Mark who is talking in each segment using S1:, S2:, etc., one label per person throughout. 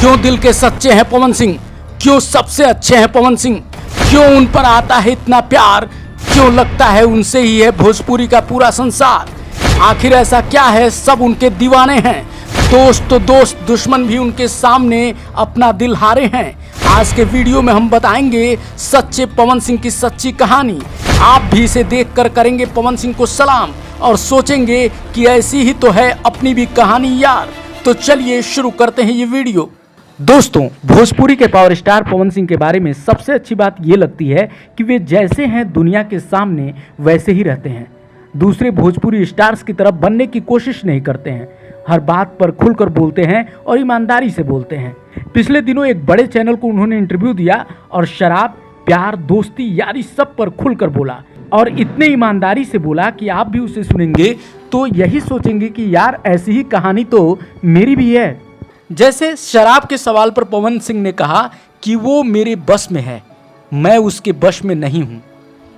S1: क्यों दिल के सच्चे हैं पवन सिंह, क्यों सबसे अच्छे हैं पवन सिंह, क्यों उन पर आता है इतना प्यार, क्यों लगता है उनसे ही है भोजपुरी का पूरा संसार। आखिर ऐसा क्या है, सब उनके दीवाने हैं। दोस्त तो दोस्त, दुश्मन भी उनके सामने अपना दिल हारे हैं। आज के वीडियो में हम बताएंगे सच्चे पवन सिंह की सच्ची कहानी। आप भी इसे देखकर करेंगे पवन सिंह को सलाम और सोचेंगे कि ऐसी ही तो है अपनी भी कहानी यार। तो चलिए शुरू करते हैं ये वीडियो। दोस्तों, भोजपुरी के पावर स्टार पवन सिंह के बारे में सबसे अच्छी बात ये लगती है कि वे जैसे हैं दुनिया के सामने वैसे ही रहते हैं। दूसरे भोजपुरी स्टार्स की तरह बनने की कोशिश नहीं करते हैं। हर बात पर खुलकर बोलते हैं और ईमानदारी से बोलते हैं। पिछले दिनों एक बड़े चैनल को उन्होंने इंटरव्यू दिया और शराब, प्यार, दोस्ती, यारी सब पर खुलकर बोला और इतने ईमानदारी से बोला कि आप भी उसे सुनेंगे तो यही सोचेंगे कि यार ऐसी ही कहानी तो मेरी भी है। जैसे शराब के सवाल पर पवन सिंह ने कहा कि वो मेरे बस में है, मैं उसके बस में नहीं हूँ।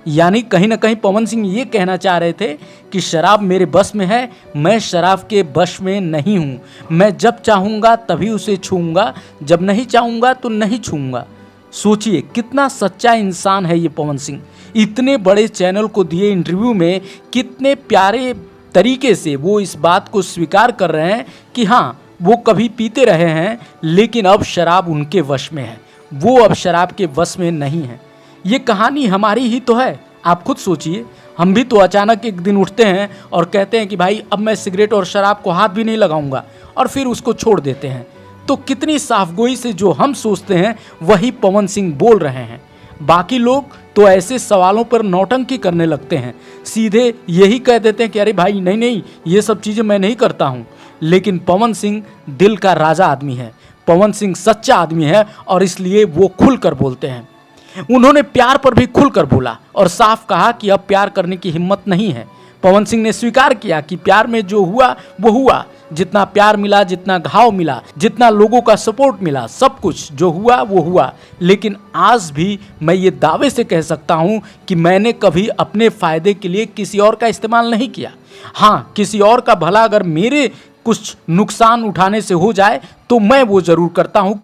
S1: यानी कहीं ना कहीं पवन सिंह ये कहना चाह रहे थे कि शराब मेरे बस में है, मैं शराब के बस में नहीं हूँ। मैं जब चाहूँगा तभी उसे छूऊंगा, जब नहीं चाहूँगा तो नहीं छूऊंगा। सोचिए कितना सच्चा इंसान है ये पवन सिंह। इतने बड़े चैनल को दिए इंटरव्यू में कितने प्यारे तरीके से वो इस बात को स्वीकार कर रहे हैं कि हाँ, वो कभी पीते रहे हैं लेकिन अब शराब उनके वश में है, वो अब शराब के वश में नहीं है। ये कहानी हमारी ही तो है। आप खुद सोचिए, हम भी तो अचानक एक दिन उठते हैं और कहते हैं कि भाई अब मैं सिगरेट और शराब को हाथ भी नहीं लगाऊंगा और फिर उसको छोड़ देते हैं। तो कितनी साफगोई से जो हम सोचते हैं वही पवन सिंह बोल रहे हैं। बाकी लोग तो ऐसे सवालों पर नौटंकी करने लगते हैं, सीधे यही कह देते हैं कि अरे भाई नहीं नहीं, ये सब चीज़ें मैं नहीं करता हूँ। लेकिन पवन सिंह दिल का राजा आदमी है, पवन सिंह सच्चा आदमी है और इसलिए वो खुलकर बोलते हैं। उन्होंने प्यार पर भी खुलकर बोला और साफ कहा कि अब प्यार करने की हिम्मत नहीं है। पवन सिंह ने स्वीकार किया कि प्यार में जो हुआ वो हुआ, जितना प्यार मिला, जितना घाव मिला, जितना लोगों का सपोर्ट मिला, सब कुछ जो हुआ वो हुआ। लेकिन आज भी मैं ये दावे से कह सकता हूँ कि मैंने कभी अपने फ़ायदे के लिए किसी और का इस्तेमाल नहीं किया। हाँ, किसी और का भला अगर मेरे कुछ नुकसान उठाने से हो जाए तो मैं वो ज़रूर करता हूँ।